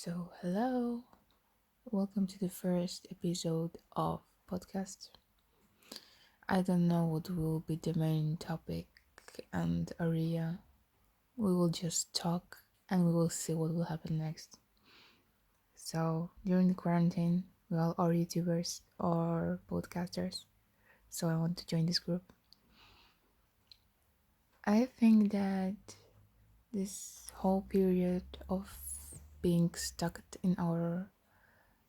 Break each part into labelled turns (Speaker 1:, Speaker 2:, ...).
Speaker 1: Hello, welcome to the first episode of podcast. I don't know what will be the main topic and area. We will just talk and we will see what will happen next. So, during the quarantine, we all are YouTubers or podcasters, so I want to join this group. I think that this whole period of being stuck in our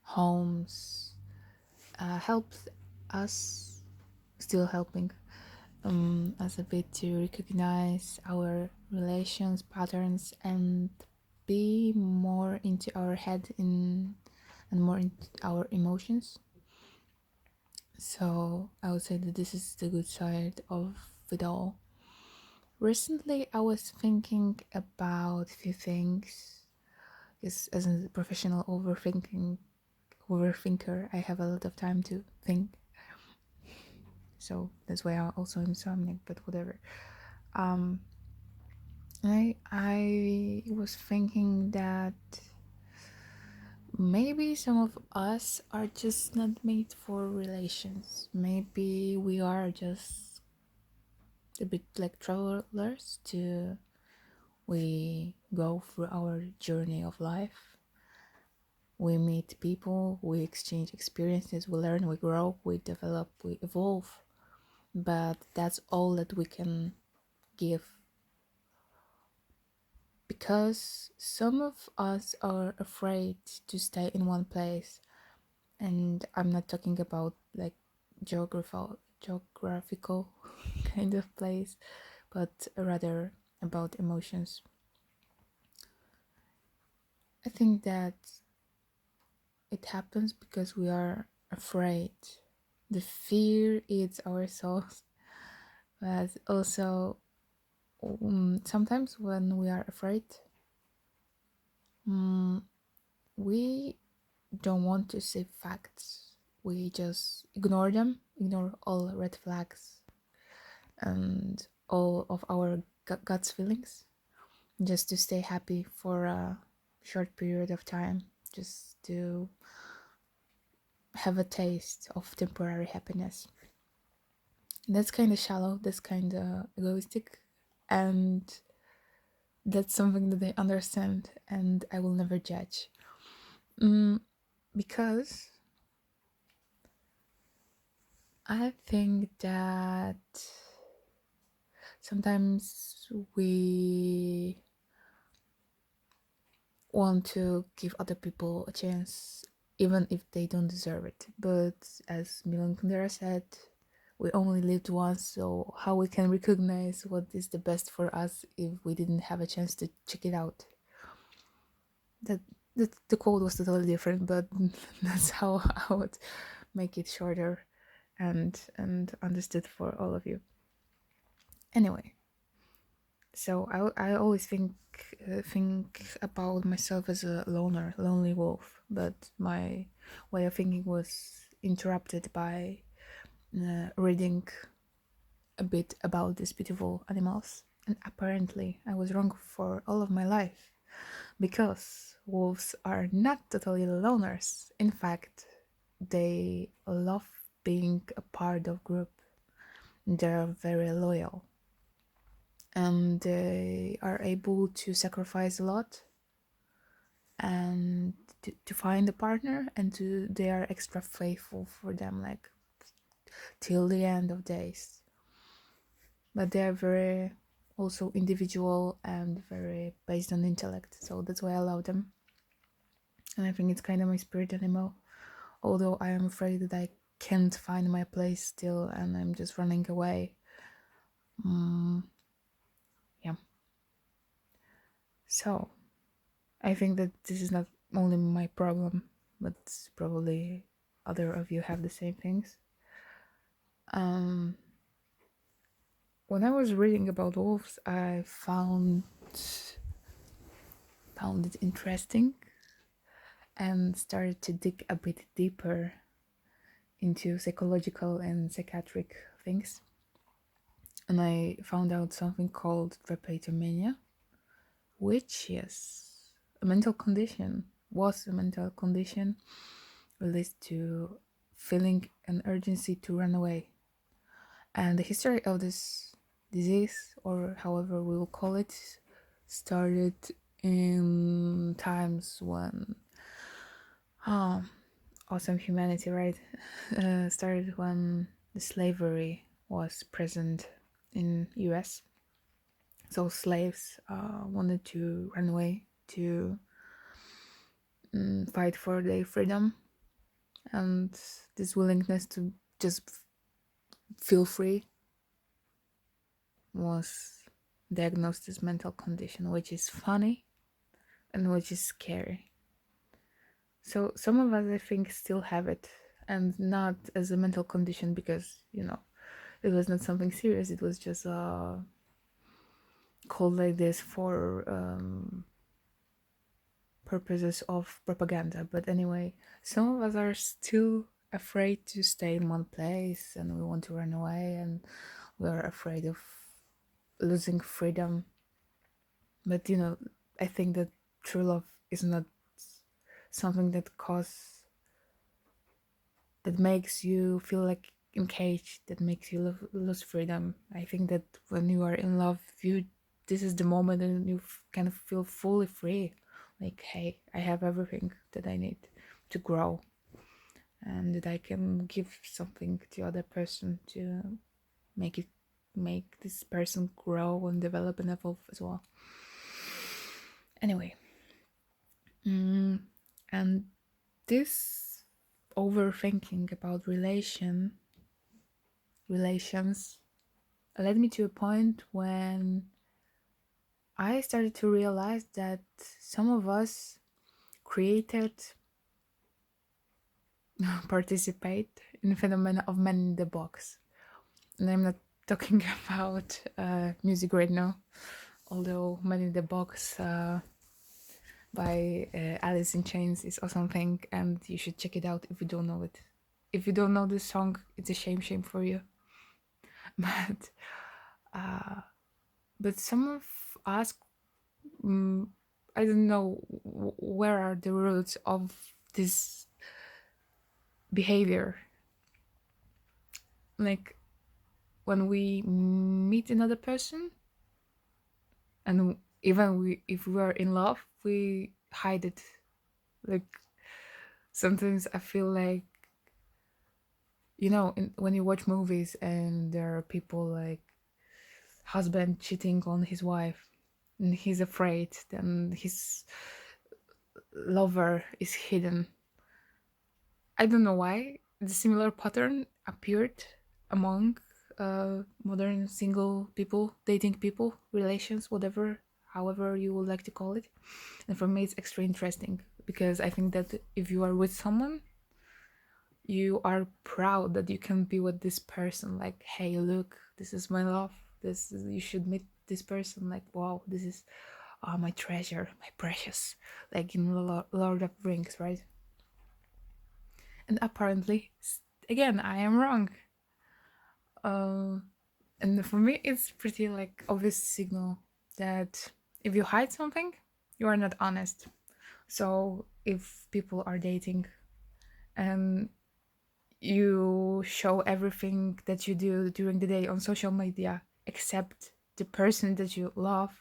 Speaker 1: homes helps us, still helping us a bit to recognize our relations patterns and be more into our head and more into our emotions. So I would say that this is the good side of it all. Recently I was thinking about a few things because as a professional overthinker, I have a lot of time to think. So that's why I also insomniac, but whatever. Um, I was thinking that maybe some of us are just not made for relations. Maybe we are just a bit like travelers to we go through our journey of life. We meet people, we exchange experiences, we learn, we grow, we develop, we evolve. But that's all that we can give, because some of us are afraid to stay in one place. And I'm not talking about like geographical kind of place, but rather about emotions. I think that it happens because we are afraid. The fear eats our souls, but also sometimes when we are afraid, we don't want to see facts. We just ignore them, ignore all red flags and all of our gut's feelings, just to stay happy for a short period of time, just to have a taste of temporary happiness. That's kind of shallow, that's kind of egoistic, and that's something that I understand and I will never judge. Because I think that sometimes we want to give other people a chance even if they don't deserve it. But as Milan Kundera said, we only lived once, so how we can recognize what is the best for us if we didn't have a chance to check it out? That the quote was totally different, but that's how I would make it shorter and understood for all of you. Anyway, so I always think about myself as a lonely wolf, but my way of thinking was interrupted by reading a bit about these beautiful animals, and apparently I was wrong for all of my life, because wolves are not totally loners. In fact, they love being a part of group. They're very loyal and they are able to sacrifice a lot and to find a partner, and they are extra faithful for them, like till the end of days. But they are very also individual and very based on intellect, so that's why I love them. And I think it's kind of my spirit animal, although I am afraid that I can't find my place still and I'm just running away. Yeah, so I think that this is not only my problem, but probably other of you have the same things. When I was reading about wolves, I found it interesting and started to dig a bit deeper into psychological and psychiatric things. And I found out something called drapetomania, which is a mental condition was a mental condition relates to feeling an urgency to run away. And the history of this disease, or however we will call it, started in times when awesome humanity, right? Started when the slavery was present in US. So slaves wanted to run away to fight for their freedom, and this willingness to just feel free was diagnosed as mental condition, which is funny and which is scary. So some of us, I think, still have it, and not as a mental condition because it was not something serious. It was just called like this for purposes of propaganda. But anyway, some of us are still afraid to stay in one place, and we want to run away, and we are afraid of losing freedom. But I think that true love is not something that makes you feel like in cage, that makes you lose freedom. I think that when you are in love, this is the moment and you kind of feel fully free. Like, hey, I have everything that I need to grow, and that I can give something to other person to make this person grow and develop and evolve as well. Anyway, and this overthinking about relations led me to a point when I started to realize that some of us created participate in the phenomena of man in the box. And I'm not talking about music right now, although Man in the Box by Alice in Chains is awesome thing, and you should check it out if you don't know it. If you don't know this song, it's a shame for you. But some of us, I don't know where are the roots of this behavior. Like when we meet another person, and even if we are in love, we hide it. Like sometimes I feel like when you watch movies and there are people like husband cheating on his wife and he's afraid, then his lover is hidden. I don't know why the similar pattern appeared among modern single people, dating people, relations, whatever, however you would like to call it. And for me, it's extra interesting because I think that if you are with someone, you are proud that you can be with this person. Like, hey, look, this is my love. You should meet this person. Like, wow, this is my treasure, my precious. Like in Lord of the Rings, right? And apparently, again, I am wrong. And for me, it's pretty like obvious signal that if you hide something, you are not honest. So if people are dating and you show everything that you do during the day on social media except the person that you love,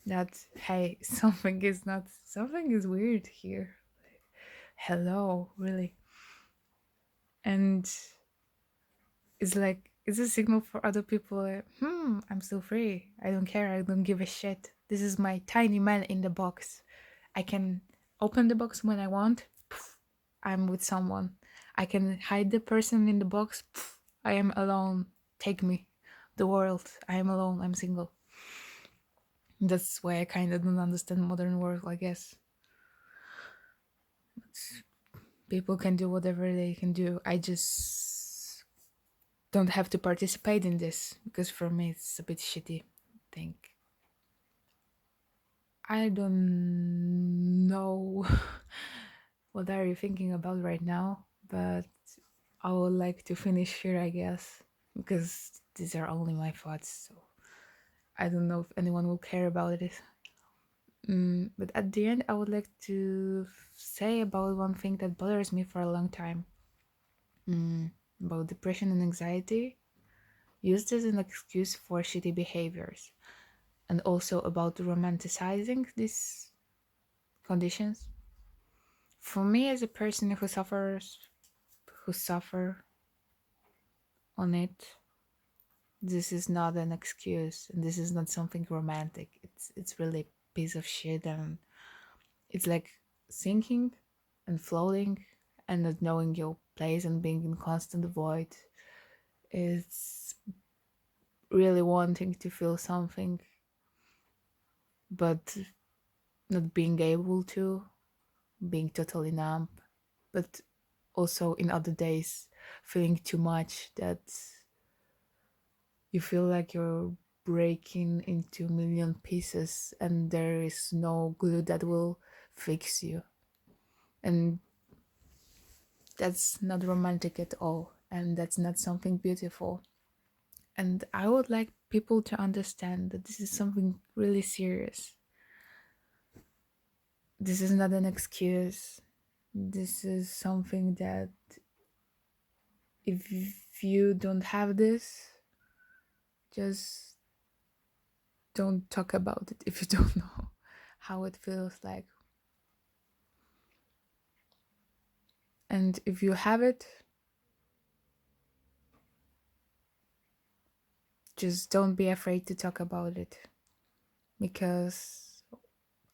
Speaker 1: that hey, something is weird here. Hello, really. And it's a signal for other people like, I'm still free, I don't care, I don't give a shit, this is my tiny man in the box, I can open the box when I want. I'm with someone. I can hide the person in the box. I am alone. Take me. The world. I am alone. I'm single. That's why I kind of don't understand modern world, I guess. People can do whatever they can do. I just don't have to participate in this because for me it's a bit shitty. Think. I don't know what are you thinking about right now, but I would like to finish here, I guess, because these are only my thoughts, so I don't know if anyone will care about it. But at the end, I would like to say about one thing that bothers me for a long time, about depression and anxiety, used as an excuse for shitty behaviors, and also about romanticizing these conditions. For me, as a person who suffer on it, this is not an excuse, and this is not something romantic. It's really a piece of shit, and it's like sinking and floating and not knowing your place and being in constant void. It's really wanting to feel something, but not being able to, being totally numb, but also in other days feeling too much that you feel like you're breaking into a million pieces and there is no glue that will fix you. And that's not romantic at all. And that's not something beautiful. And I would like people to understand that this is something really serious. This is not an excuse. This is something that if you don't have this, just don't talk about it if you don't know how it feels like. And if you have it, just don't be afraid to talk about it, because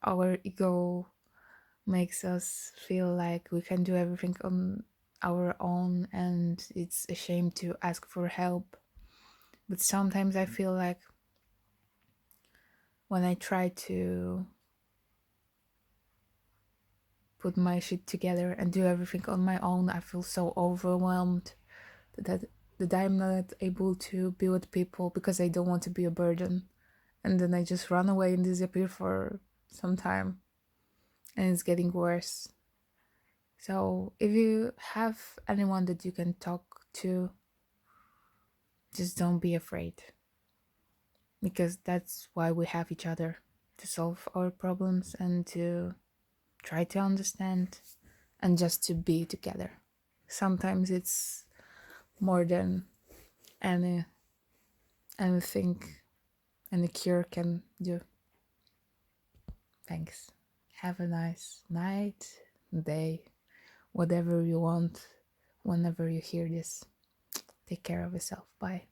Speaker 1: our ego makes us feel like we can do everything on our own and it's a shame to ask for help. But sometimes I feel like when I try to put my shit together and do everything on my own, I feel so overwhelmed that I'm not able to be with people because I don't want to be a burden. And then I just run away and disappear for some time, and it's getting worse. So if you have anyone that you can talk to, just don't be afraid, because that's why we have each other, to solve our problems and to try to understand and just to be together. Sometimes it's more than any anything any cure can do. Thanks. Have a nice night, day, whatever you want whenever you hear this. Take care of yourself. Bye.